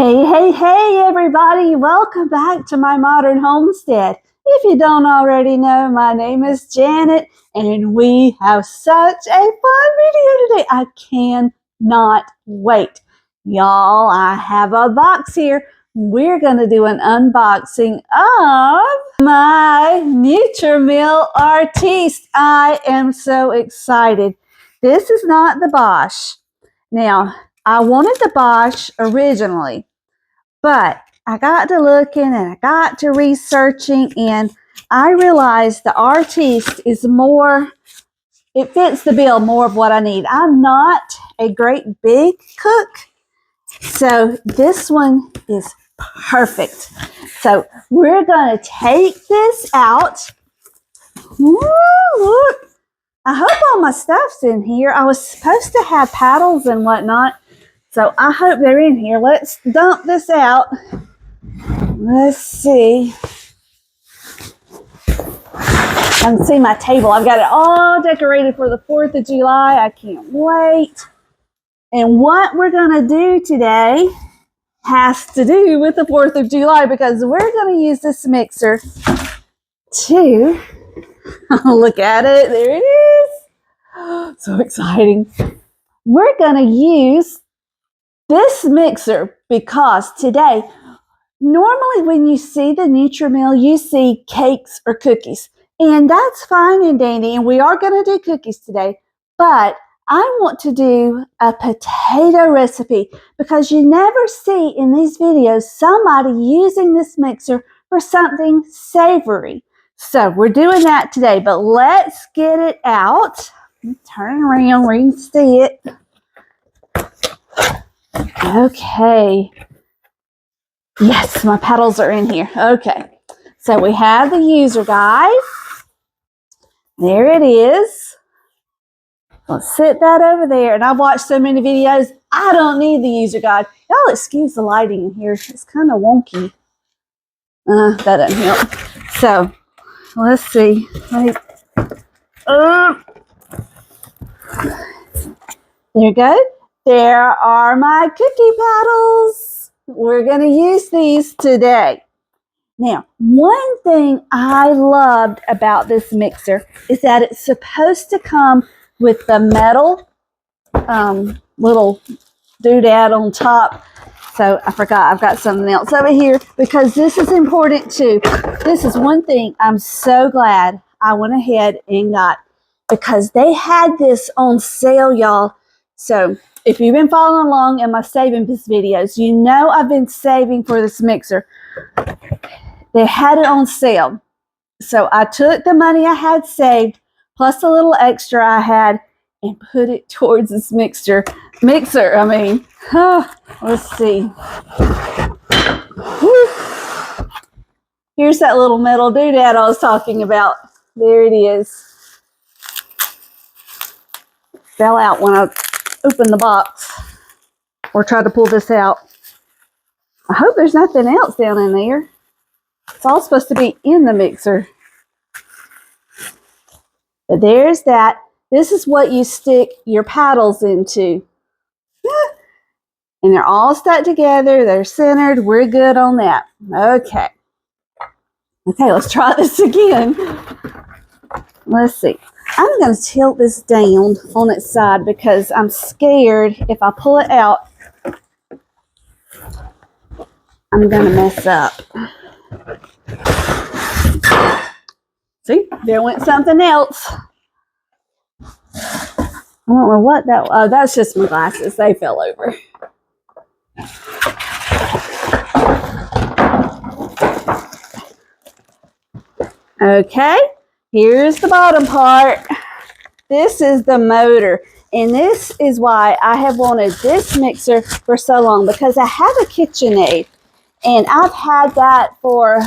Hey, everybody. Welcome back to my modern homestead. If you don't already know, my name is Janet, and we have such a fun video today. I cannot wait. Y'all, I have a box here. We're going to do an unboxing of my Nutrimill Artiste. I am so excited. This is not the Bosch. Now, I wanted the Bosch originally, but I got to looking and I got to researching, and I realized the Artiste is more, it fits the bill more of what I need. I'm not a great big cook, so this one is perfect. So we're going to take this out. Woo, look. I hope all my stuff's in here. I was supposed to have paddles and whatnot, so I hope they're in here. Let's dump this out. Let's see. I can see my table. I've got it all decorated for the 4th of July. I can't wait. And what we're going to do today has to do with the 4th of July, because we're going to use this mixer to look at it. There it is. So exciting. We're going to use this mixer because today, normally when you see the Nutrimill, you see cakes or cookies, and that's fine and dandy, and we are going to do cookies today, but I want to do a potato recipe because you never see in these videos somebody using this mixer for something savory. So we're doing that today, but let's get it out. Turn around where you can see it. Okay. Yes, my paddles are in here. Okay. So we have the user guide. There it is. Let's sit that over there. And I've watched so many videos, I don't need the user guide. Y'all excuse the lighting in here. It's kind of wonky. That doesn't help. So, let's see. There you go. There are my cookie paddles. We're going to use these today. Now, one thing I loved about this mixer is that it's supposed to come with the metal little doodad on top. So I forgot, I've got something else over here because this is important too. This is one thing I'm so glad I went ahead and got, because they had this on sale, y'all. So if you've been following along in my saving this videos, you know I've been saving for this mixer. They had it on sale. So I took the money I had saved plus a little extra I had and put it towards this mixer. Let's see. Woo. Here's that little metal doodad I was talking about. There it is. Fell out when I opened the box or tried to pull this out. I hope there's nothing else down in there. It's all supposed to be in the mixer. But there's that. This is what you stick your paddles into. And they're all stuck together. They're centered. We're good on that. Okay. Okay, let's try this again. Let's see. I'm going to tilt this down on its side because I'm scared if I pull it out, I'm going to mess up. See, there went something else. I don't know what that was. Oh, that's just my glasses. They fell over. Okay, here's the bottom part. This is the motor. And this is why I have wanted this mixer for so long, because I have a KitchenAid. And I've had that for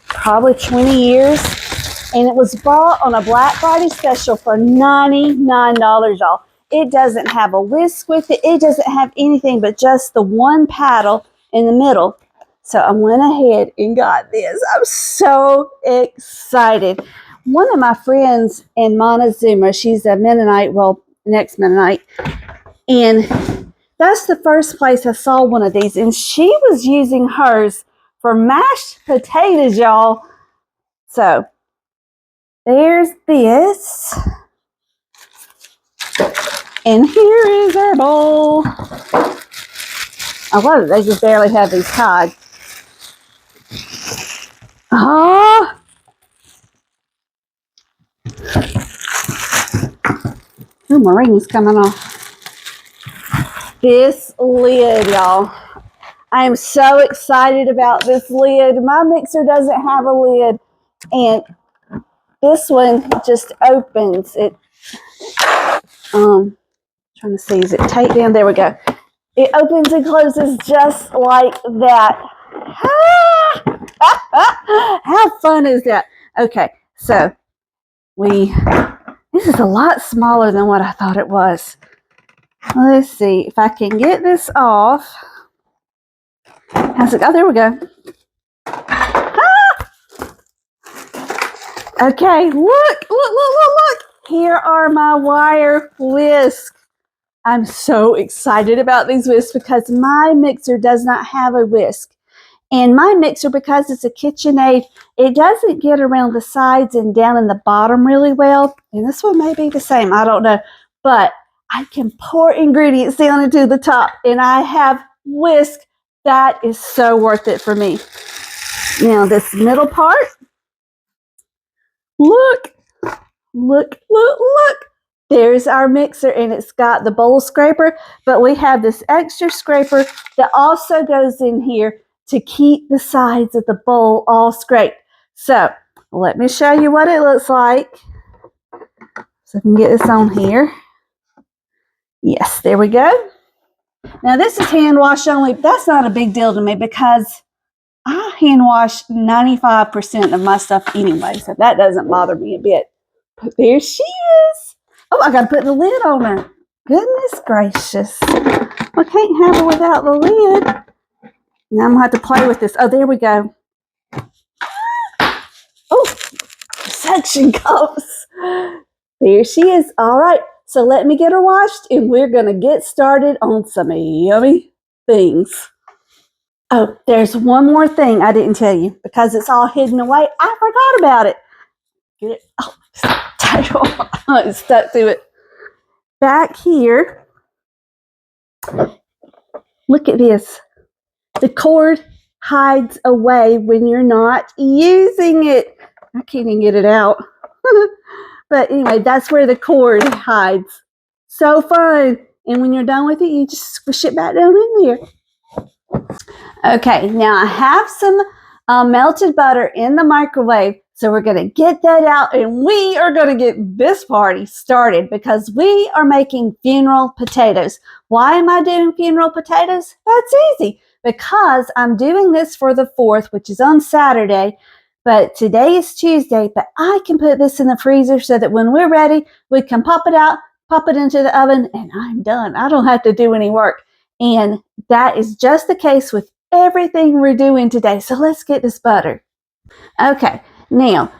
probably 20 years. And it was bought on a Black Friday special for $99, y'all. It doesn't have a whisk with it. It doesn't have anything but just the one paddle in the middle. So I went ahead and got this. I'm so excited. One of my friends in Montezuma, she's a Mennonite, well, an ex-Mennonite, and that's the first place I saw one of these, and she was using hers for mashed potatoes, y'all. So there's this. And here is our bowl. I love it. They just barely have these tied. Oh. Ooh, my ring's coming off. This lid, y'all. I am so excited about this lid. My mixer doesn't have a lid, and this one just opens. It trying to see, is it tight down? There we go. It opens and closes just like that. How fun is that? Okay, so this is a lot smaller than what I thought it was. Let's see if I can get this off. How's it? Oh, there we go. Okay, look. Here are my wire whisks. I'm so excited about these whisks because my mixer does not have a whisk. And my mixer, because it's a KitchenAid, it doesn't get around the sides and down in the bottom really well. And this one may be the same, I don't know. But I can pour ingredients down into the top, and I have whisk. That is so worth it for me. Now this middle part, look. There's our mixer, and it's got the bowl scraper, but we have this extra scraper that also goes in here to keep the sides of the bowl all scraped. So let me show you what it looks like. So I can get this on here. Yes, there we go. Now this is hand wash only. That's not a big deal to me because I hand wash 95% of my stuff anyway, so that doesn't bother me a bit. But there she is. Oh, I got to put the lid on her. Goodness gracious. I can't have her without the lid. Now I'm going to have to play with this. Oh, there we go. Oh, suction cups. There she is. All right. So let me get her washed, and we're going to get started on some yummy things. Oh, there's one more thing I didn't tell you because it's all hidden away. I forgot about it. Get it? Oh, it's stuck to it. Back here, look at this. The cord hides away when you're not using it. I can't even get it out. But anyway, that's where the cord hides. So fun. And when you're done with it, you just squish it back down in there. Okay, now I have some melted butter in the microwave. So we're going to get that out, and we are going to get this party started because we are making funeral potatoes. Why am I doing funeral potatoes? That's easy. Because I'm doing this for the 4th, which is on Saturday, but today is Tuesday, but I can put this in the freezer so that when we're ready, we can pop it out, pop it into the oven, and I'm done. I don't have to do any work. And that is just the case with everything we're doing today. So let's get this butter. Okay, now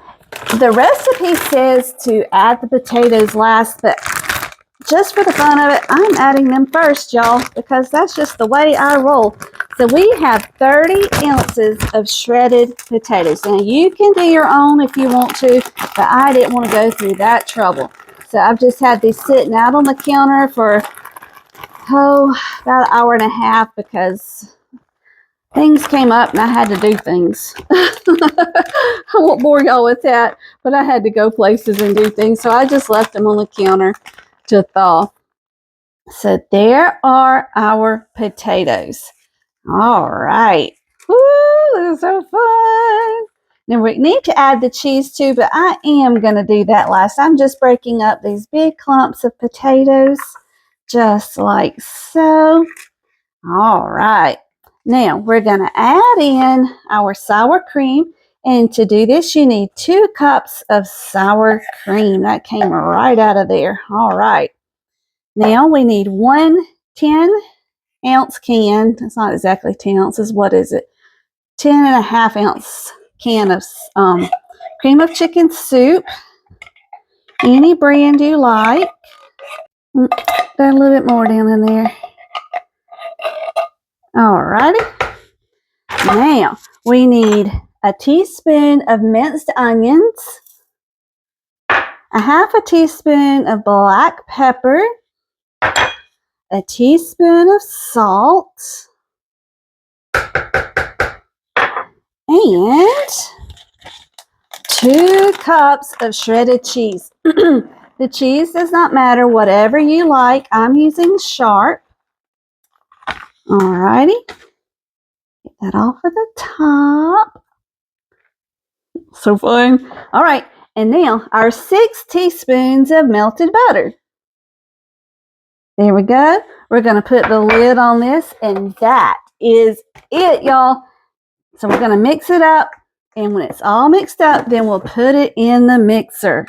the recipe says to add the potatoes last, but just for the fun of it, I'm adding them first, y'all, because that's just the way I roll. So we have 30 ounces of shredded potatoes. Now you can do your own if you want to, but I didn't want to go through that trouble. So I've just had these sitting out on the counter for, about an hour and a half because things came up and I had to do things. I won't bore y'all with that, but I had to go places and do things. So I just left them on the counter to thaw. So there are our potatoes. All right. Woo, this is so fun. Now we need to add the cheese too, but I am going to do that last. I'm just breaking up these big clumps of potatoes just like so. All right. Now we're going to add in our sour cream. And to do this, you need 2 cups of sour cream. That came right out of there. All right. Now we need 1 10-ounce can. It's not exactly 10 ounces. What is it? 10.5-ounce can of cream of chicken soup. Any brand you like. Got a little bit more down in there. Alrighty. Now, we need a teaspoon of minced onions, a half a teaspoon of black pepper, a teaspoon of salt, and 2 cups of shredded cheese. The cheese does not matter, whatever you like. I'm using Sharp. Alrighty. Get that off of the top. So fun. Alright, and now our 6 teaspoons of melted butter. There we go. We're going to put the lid on this, and that is it, y'all. So we're going to mix it up, and when it's all mixed up, then we'll put it in the mixer.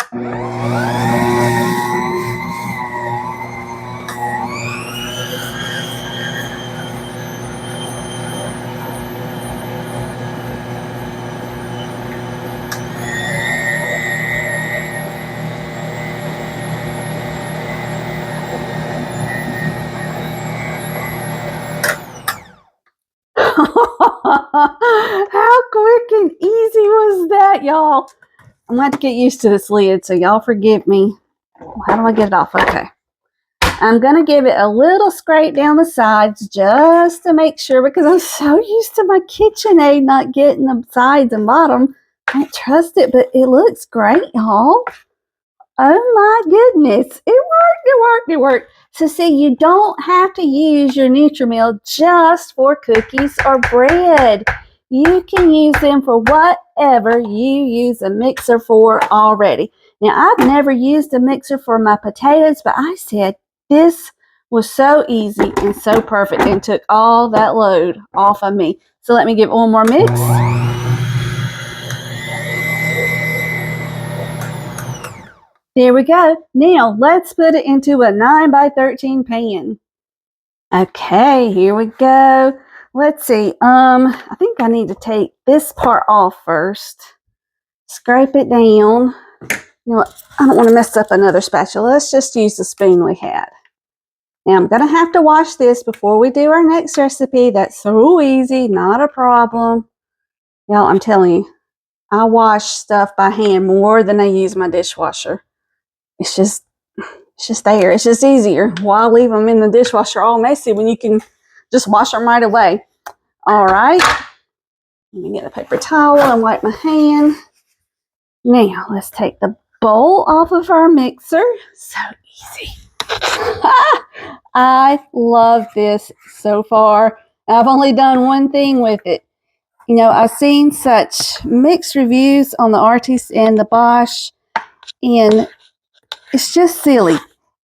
How quick and easy was that, y'all? I'm going to have to get used to this lid, so y'all forgive me. How do I get it off? Okay. I'm going to give it a little scrape down the sides just to make sure, because I'm so used to my KitchenAid not getting the sides and bottom. I can't trust it, but it looks great, y'all. Oh my goodness. It worked. So see, you don't have to use your Nutrimill just for cookies or bread. You can use them for whatever you use a mixer for already. Now, I've never used a mixer for my potatoes, but I said this was so easy and so perfect and took all that load off of me. So let me give it one more mix. There we go. Now let's put it into a 9 by 13 pan. Okay, here we go. Let's see. I think I need to take this part off first. Scrape it down. You know what? I don't want to mess up another spatula. Let's just use the spoon we had. Now I'm going to have to wash this before we do our next recipe. That's so easy, not a problem. Y'all, I'm telling you, I wash stuff by hand more than I use my dishwasher. It's just there. It's just easier. Why leave them in the dishwasher all messy when you can just wash them right away? All right. Let me get a paper towel and wipe my hand. Now, let's take the bowl off of our mixer. So easy. I love this so far. I've only done one thing with it. You know, I've seen such mixed reviews on the Artiste and the Bosch, and it's just silly.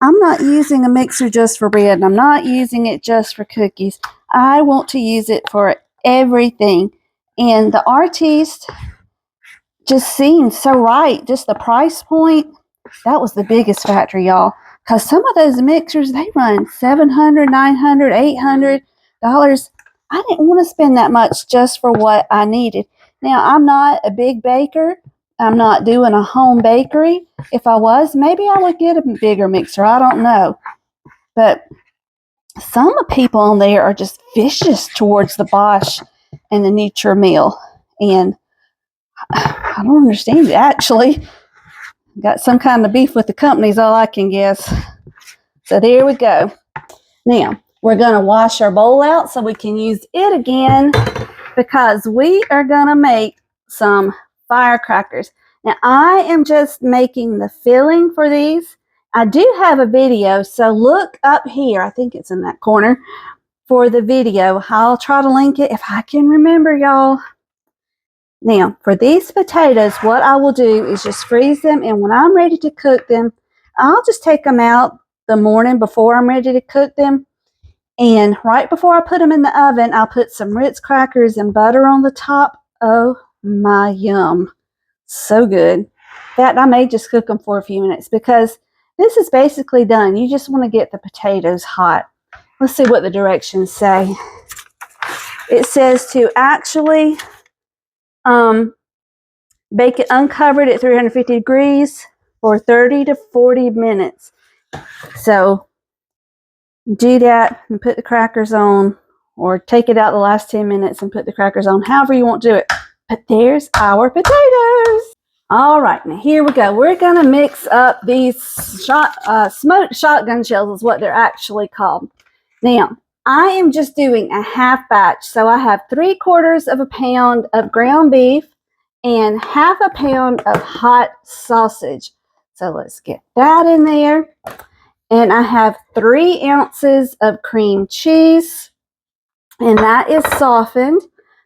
I'm not using a mixer just for bread, and I'm not using it just for cookies. I want to use it for everything. And the Artiste just seemed so right. Just the price point, that was the biggest factor, y'all. Because some of those mixers, they run $700, $900, $800. I didn't want to spend that much just for what I needed. Now, I'm not a big baker. I'm not doing a home bakery. If I was, maybe I would get a bigger mixer. I don't know. But some people on there are just vicious towards the Bosch and the Nutrimill. And I don't understand it, actually. Got some kind of beef with the companies, all I can guess. So there we go. Now, we're going to wash our bowl out so we can use it again, because we are going to make some firecrackers. Now, I am just making the filling for these. I do have a video, so look up here. I think it's in that corner for the video. I'll try to link it if I can remember, y'all. Now, for these potatoes, what I will do is just freeze them, and when I'm ready to cook them, I'll just take them out the morning before I'm ready to cook them. And right before I put them in the oven, I'll put some Ritz crackers and butter on the top. Oh my yum. So good. In fact, I may just cook them for a few minutes, because this is basically done. You just want to get the potatoes hot. Let's see what the directions say. It says to actually bake it uncovered at 350 degrees for 30 to 40 minutes. So do that and put the crackers on or take it out the last 10 minutes and put the crackers on, however you want to do it. But there's our potatoes. All right, now here we go. We're going to mix up these smoked shotgun shells is what they're actually called. Now, I am just doing a half batch. So I have 3/4 of a pound of ground beef and 1/2 pound of hot sausage. So let's get that in there. And I have 3 ounces of cream cheese, and that is softened.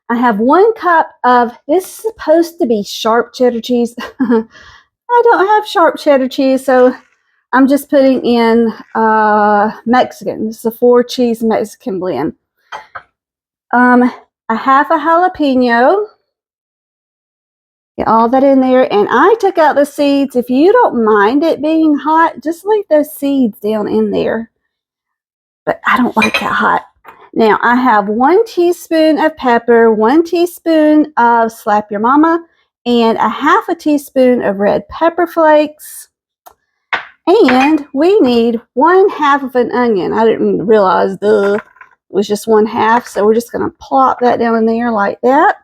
I have 1 cup of, this is supposed to be sharp cheddar cheese. I don't have sharp cheddar cheese, so I'm just putting in Mexican. This is a 4-cheese Mexican blend. A 1/2 jalapeno. Get all that in there, and I took out the seeds. If you don't mind it being hot, just leave those seeds down in there. But I don't like that hot. Now, I have 1 teaspoon of pepper, 1 teaspoon of Slap Your Mama, and a 1/2 teaspoon of red pepper flakes. And we need 1/2 of an onion. I didn't realize it was just 1/2, so we're just going to plop that down in there like that.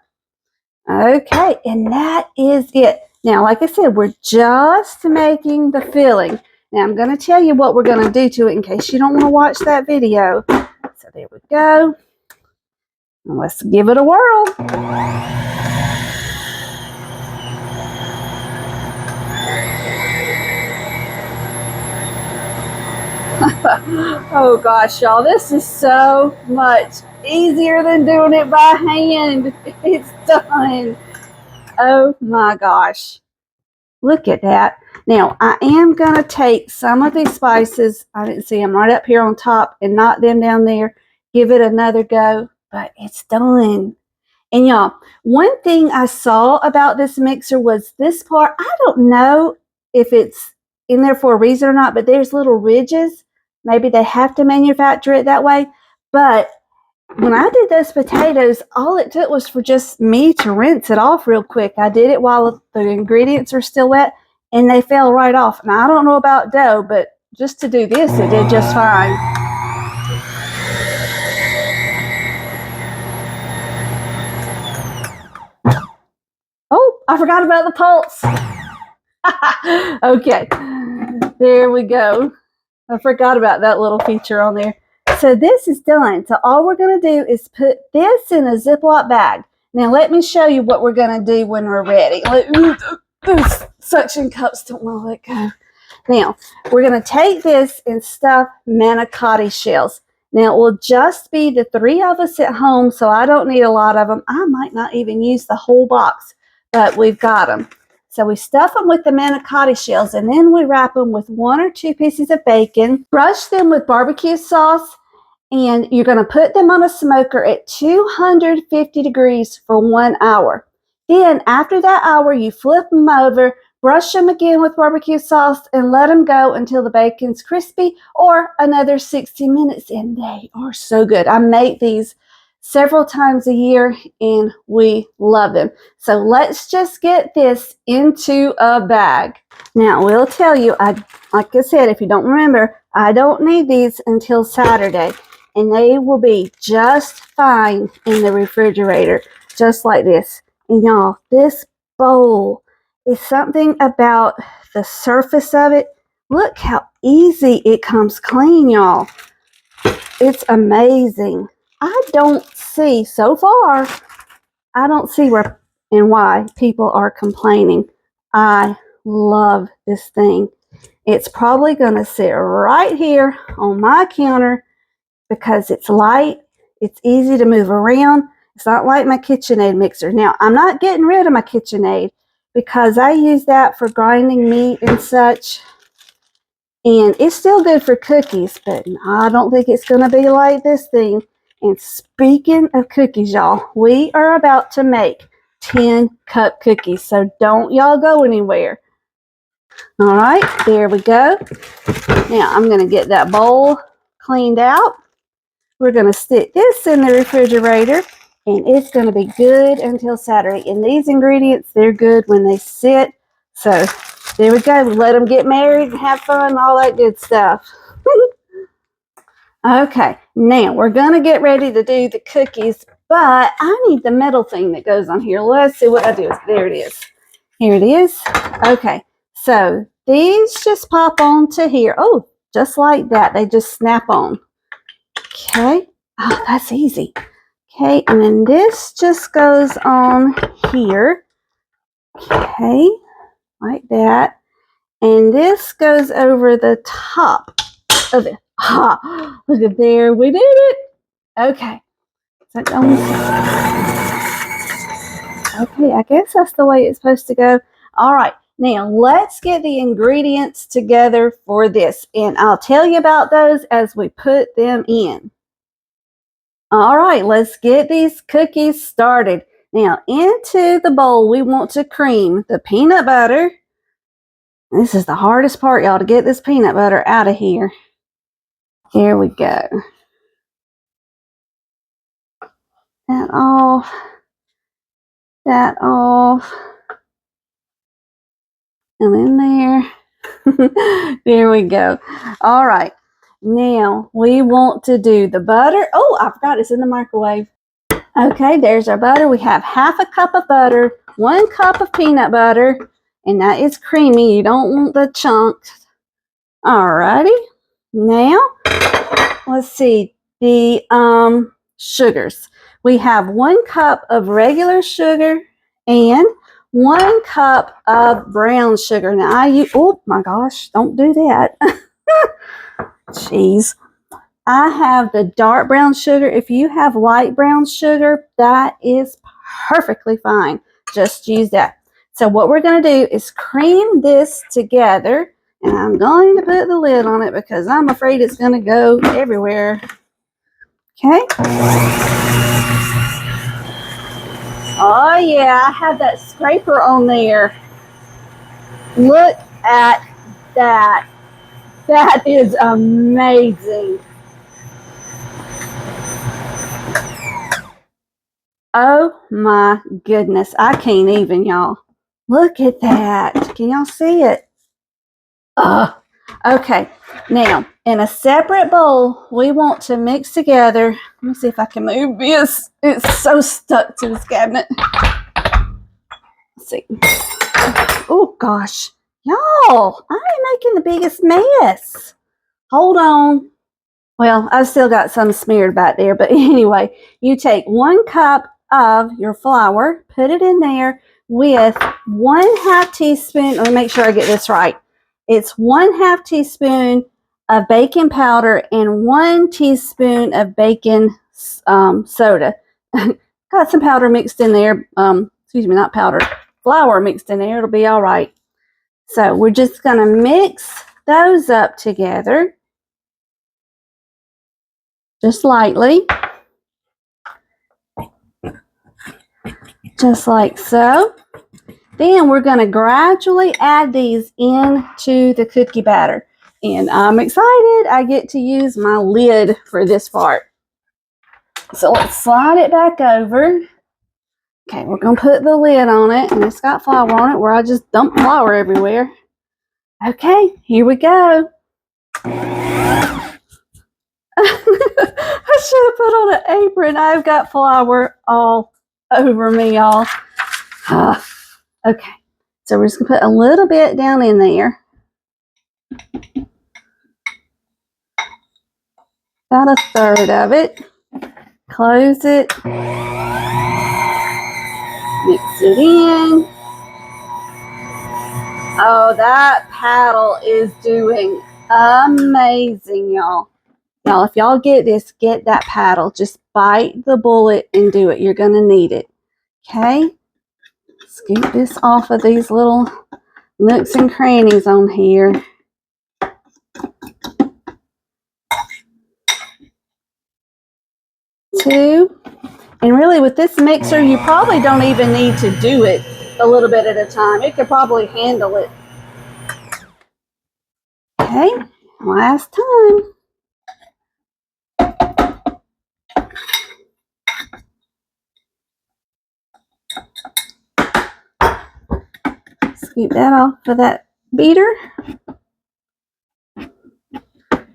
Okay, and that is it. Now, like I said, we're just making the filling. Now, I'm going to tell you what we're going to do to it in case you don't want to watch that video. So there we go. And let's give it a whirl. Oh gosh, y'all, this is so much easier than doing it by hand. It's done. Oh my gosh. Look at that. Now, I am going to take some of these spices, I didn't see them, right up here on top and not them down there. Give it another go, but it's done. And y'all, one thing I saw about this mixer was this part. I don't know if it's in there for a reason or not, but there's little ridges. Maybe they have to manufacture it that way. But when I did those potatoes, all it took was for just me to rinse it off real quick. I did it while the ingredients are still wet, and they fell right off. Now, I don't know about dough, but just to do this, it did just fine. Oh, I forgot about the pulse. Okay, there we go. I forgot about that little feature on there. So this is done. So all we're going to do is put this in a Ziploc bag. Now let me show you what we're going to do when we're ready. Those suction cups don't want to let go. Now we're going to take this and stuff manicotti shells. Now it will just be the 3 of us at home, so I don't need a lot of them. I might not even use the whole box, but we've got them. So we stuff them with the manicotti shells, and then we wrap them with 1 or 2 pieces of bacon. Brush them with barbecue sauce, and you're going to put them on a smoker at 250 degrees for 1 hour. Then after that hour, you flip them over, brush them again with barbecue sauce, and let them go until the bacon's crispy, or another 60 minutes, and they are so good. I make these several times a year, and we love them. So let's just get this into a bag. Now, we'll tell you, like I said, if you don't remember, I don't need these until Saturday, and they will be just fine in the refrigerator, just like this. And y'all, this bowl is something about the surface of it. Look how easy it comes clean, y'all. It's amazing. I don't see, so far, I don't see where and why people are complaining. I love this thing. It's probably going to sit right here on my counter because it's light, it's easy to move around. It's not like my KitchenAid mixer. Now, I'm not getting rid of my KitchenAid because I use that for grinding meat and such. And it's still good for cookies, but I don't think it's going to be like this thing. And speaking of cookies, y'all, we are about to make 10-cup cookies, so don't y'all go anywhere. All right, there we go. Now, I'm going to get that bowl cleaned out. We're going to stick this in the refrigerator, and it's going to be good until Saturday. And these ingredients, they're good when they sit. So there we go. We let them get married and have fun and all that good stuff. Okay, now we're going to get ready to do the cookies, but I need the metal thing that goes on here. Let's see what I do. There it is. Here it is. Okay, so these just pop onto here. Oh, just like that. They just snap on. Okay. Oh, that's easy. Okay, and then this just goes on here. Okay, like that. And this goes over the top of it. Ah, look at there. We did it. Okay. So okay, I guess that's the way it's supposed to go. All right. Now, let's get the ingredients together for this. And I'll tell you about those as we put them in. All right, let's get these cookies started. Now, into the bowl, we want to cream the peanut butter. This is the hardest part, y'all, to get this peanut butter out of here. Here we go. That off. That off. And in there. There we go. All right. Now, we want to do the butter. Oh, I forgot it's in the microwave. Okay, there's our butter. We have half a cup of butter, 1 cup of peanut butter, and that is creamy. You don't want the chunks. Alrighty. Now, let's see. The sugars. We have 1 cup of regular sugar and 1 cup of brown sugar. Now, I use, oh my gosh, don't do that. Jeez. I have the dark brown sugar. If you have light brown sugar, that is perfectly fine. Just use that. So what we're going to do is cream this together. And I'm going to put the lid on it because I'm afraid it's going to go everywhere. Okay. Oh, yeah. I have that scraper on there. Look at that. That is amazing. Oh my goodness. I can't even, y'all. Look at that. Can y'all see it? Okay. Now, in a separate bowl, we want to mix together. Let me see if I can move this. It's so stuck to this cabinet. Let's see. Oh, gosh. Y'all, I'm making the biggest mess. Hold on. Well, I've still got some smeared back there. But anyway, you take 1 cup of your flour, put it in there with 1/2 teaspoon. Let me make sure I get this right. It's 1/2 teaspoon of baking powder and 1 teaspoon of baking soda. Got some powder mixed in there. Excuse me, not powder. Flour mixed in there. It'll be all right. So we're just going to mix those up together. Just lightly. Just like so. Then we're going to gradually add these into the cookie batter. And I'm excited. I get to use my lid for this part. So let's slide it back over. Okay, we're going to put the lid on it. And it's got flour on it where I just dump flour everywhere. Okay, here we go. I should have put on an apron. I've got flour all over me, y'all. Okay, so we're just going to put a little bit down in there. About 1/3 of it. Close it. Mix it in. Oh, that paddle is doing amazing, y'all. Now, if y'all get this, get that paddle. Just bite the bullet and do it. You're going to need it. Okay? Scoop this off of these little nooks and crannies on here. Two. And really, with this mixer, you probably don't even need to do it a little bit at a time. It could probably handle it. Okay, last time. Scoop that off of that beater. All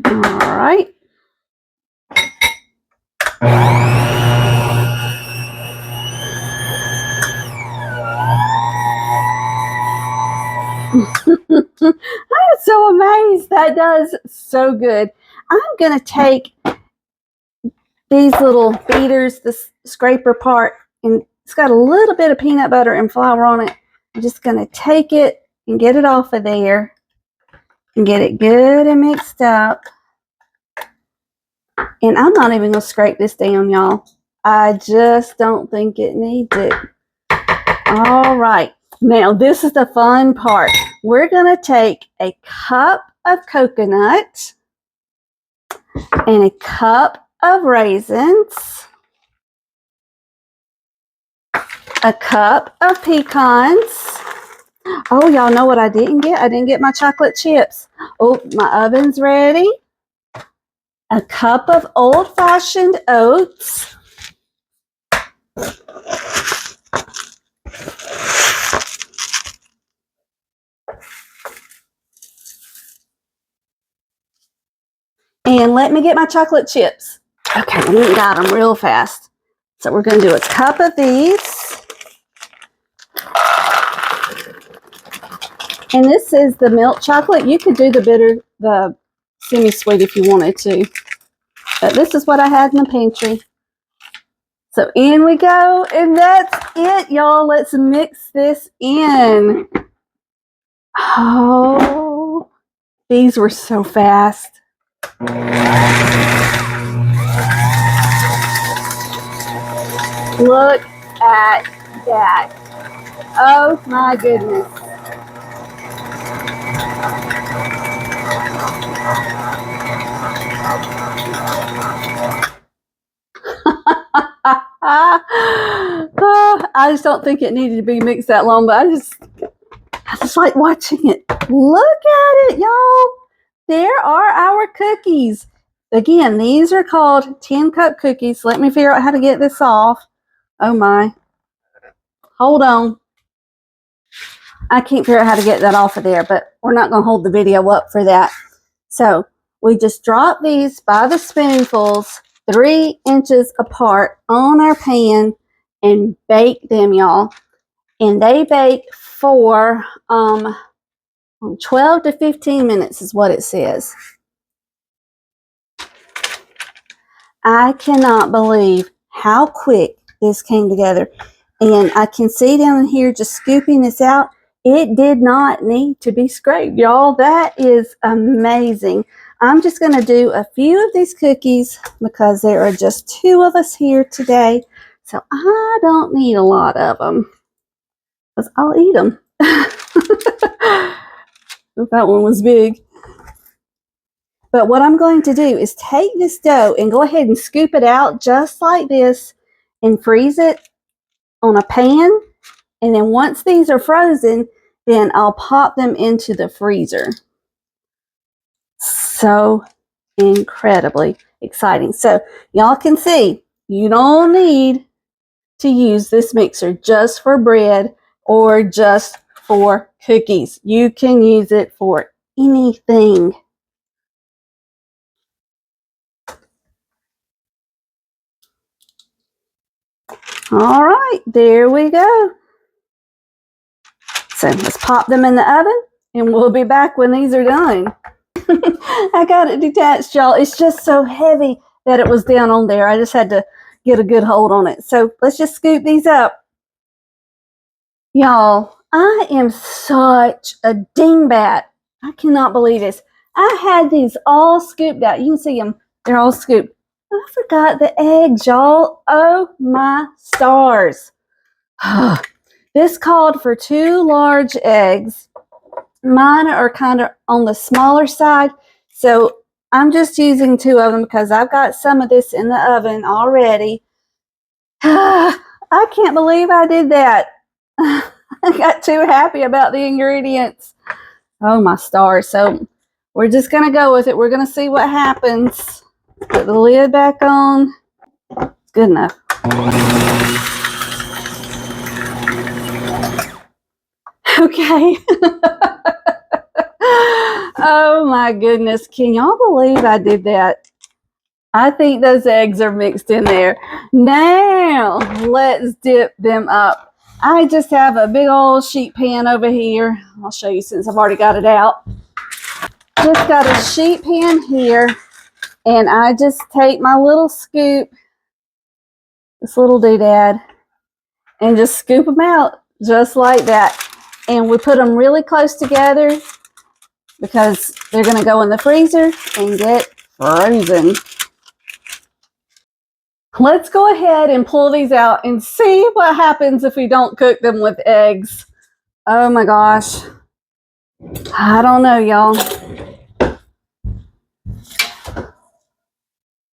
right. nice. That does so good. I'm going to take these little beaters, this scraper part, and it's got a little bit of peanut butter and flour on it. I'm just going to take it and get it off of there and get it good and mixed up. And I'm not even going to scrape this down, y'all. I just don't think it needs it. All right. Now, this is the fun part. We're going to take a cup of coconut and a cup of raisins, a cup of pecans. Oh, y'all know what I didn't get? I didn't get my chocolate chips. Oh, my oven's ready. A cup of old-fashioned oats. And let me get my chocolate chips. Okay, we got them real fast. So we're going to do a cup of these. And this is the milk chocolate. You could do the semi-sweet if you wanted to. But this is what I had in the pantry. So in we go. And that's it, y'all. Let's mix this in. Oh, these were so fast. Look at that. Oh my goodness. I just don't think it needed to be mixed that long, but I just like watching it. Look at it, y'all. There are our cookies. Again, these are called 10-cup cookies. Let me figure out how to get this off. Oh my. Hold on. I can't figure out how to get that off of there, but we're not going to hold the video up for that. So we just drop these by the spoonfuls 3 inches apart on our pan and bake them, y'all. And they bake for 12 to 15 minutes is what it says. I cannot believe how quick this came together. And I can see down here just scooping this out. It did not need to be scraped, y'all. That is amazing. I'm just going to do a few of these cookies because there are just 2 of us here today. So I don't need a lot of them because I'll eat them. That one was big. But what I'm going to do is take this dough and go ahead and scoop it out just like this and freeze it on a pan. And then once these are frozen, then I'll pop them into the freezer. So incredibly exciting. So y'all can see, you don't need to use this mixer just for bread or just for cookies. You can use it for anything. All right, there we go. So let's pop them in the oven and we'll be back when these are done. I got it detached, y'all. It's just so heavy that it was down on there. I just had to get a good hold on it. So let's just scoop these up. Y'all, I am such a dingbat. I cannot believe this. I had these all scooped out. You can see them. They're all scooped. I forgot the eggs, y'all. Oh my stars. This called for 2 large eggs. Mine are kind of on the smaller side, so I'm just using 2 of them because I've got some of this in the oven already. I can't believe I did that. I got too happy about the ingredients. Oh my stars. So we're just going to go with it. We're going to see what happens. Put the lid back on. Good enough. Okay. Oh my goodness. Can y'all believe I did that? I think those eggs are mixed in there. Now, let's dip them up. I just have a big old sheet pan over here. I'll show you since I've already got it out. just got a sheet pan here, and I just take my little scoop, this little doodad, and just scoop them out just like that. And we put them really close together because they're going to go in the freezer and get frozen. Let's go ahead and pull these out and see what happens if we don't cook them with eggs. Oh my gosh. I don't know, y'all.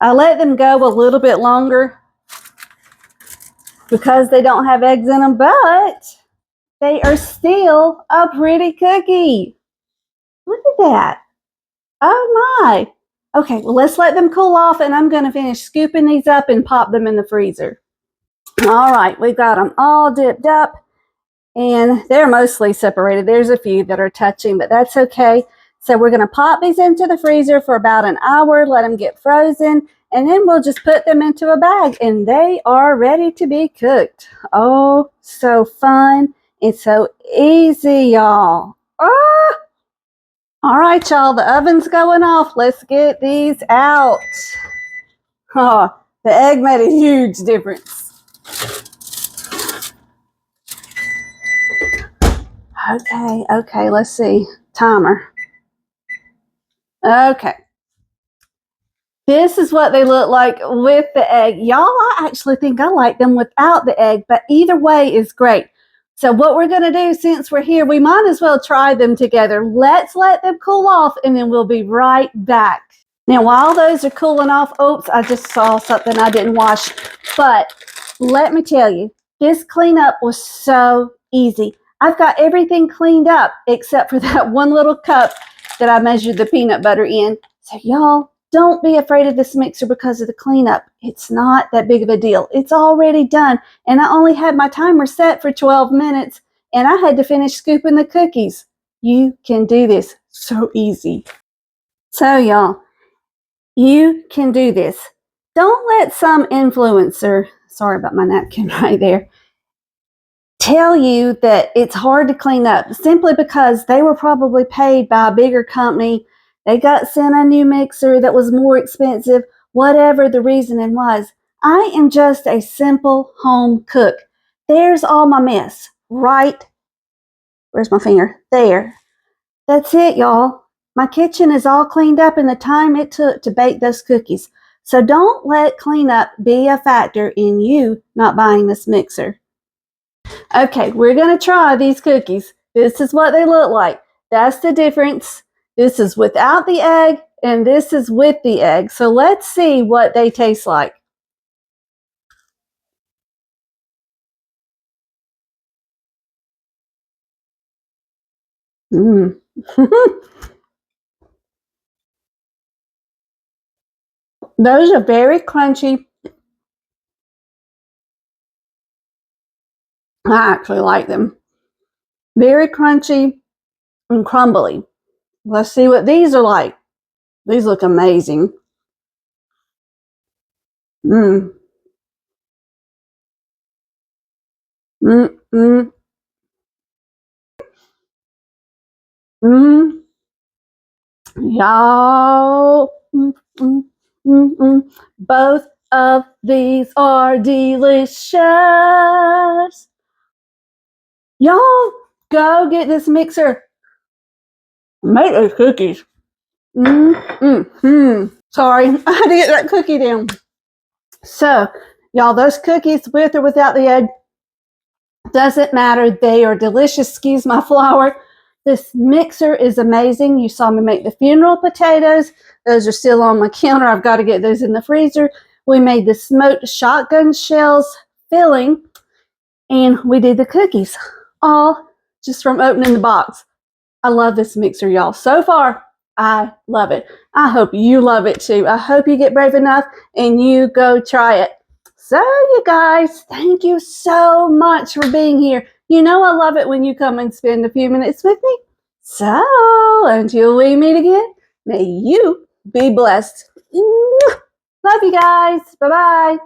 I let them go a little bit longer because they don't have eggs in them, but they are still a pretty cookie. Look at that. Oh my. Okay, well, let's let them cool off, and I'm going to finish scooping these up and pop them in the freezer. All right, we've got them all dipped up, and they're mostly separated. There's a few that are touching, but that's okay. So we're going to pop these into the freezer for about an hour, let them get frozen, and then we'll just put them into a bag, and they are ready to be cooked. Oh, so fun. It's so easy, y'all. Ah! All right, y'all, the oven's going off. Let's get these out. Oh, the egg made a huge difference. Okay, let's see. Timer. Okay. This is what they look like with the egg. Y'all, I actually think I like them without the egg, but either way is great. So what we're going to do, since we're here, we might as well try them together. Let's let them cool off, and then we'll be right back. Now, while those are cooling off, oops, I just saw something I didn't wash. But let me tell you, this cleanup was so easy. I've got everything cleaned up except for that one little cup that I measured the peanut butter in. So y'all, don't be afraid of this mixer because of the cleanup. It's not that big of a deal. It's already done. And I only had my timer set for 12 minutes, and I had to finish scooping the cookies. You can do this so easy. So y'all, you can do this. Don't let some influencer, sorry about my napkin right there, tell you that it's hard to clean up simply because they were probably paid by a bigger company. They got sent a new mixer that was more expensive, whatever the reasoning was. I am just a simple home cook. There's all my mess right, where's my finger? There. That's it, y'all. My kitchen is all cleaned up in the time it took to bake those cookies. So don't let cleanup be a factor in you not buying this mixer. Okay, we're going to try these cookies. This is what they look like. That's the difference. This is without the egg, and this is with the egg. So let's see what they taste like. Those are very crunchy. I actually like them. Very crunchy and crumbly. Let's see what these are like. These look amazing. Mmm. Mmm. Mmm. Mmm. Y'all. Mm, mm, mm, mm. Both of these are delicious. Y'all, go get this mixer. Make those cookies. Sorry, I had to get that cookie down. So, y'all, those cookies with or without the egg, doesn't matter. They are delicious. Excuse my flour. This mixer is amazing. You saw me make the funeral potatoes. Those are still on my counter. I've got to get those in the freezer. We made the smoked shotgun shells filling, and we did the cookies, all just from opening the box. I love this mixer, y'all. So far, I love it. I hope you love it too. I hope you get brave enough and you go try it. So, you guys, thank you so much for being here. You know I love it when you come and spend a few minutes with me. So, until we meet again, may you be blessed. Love you guys. Bye-bye.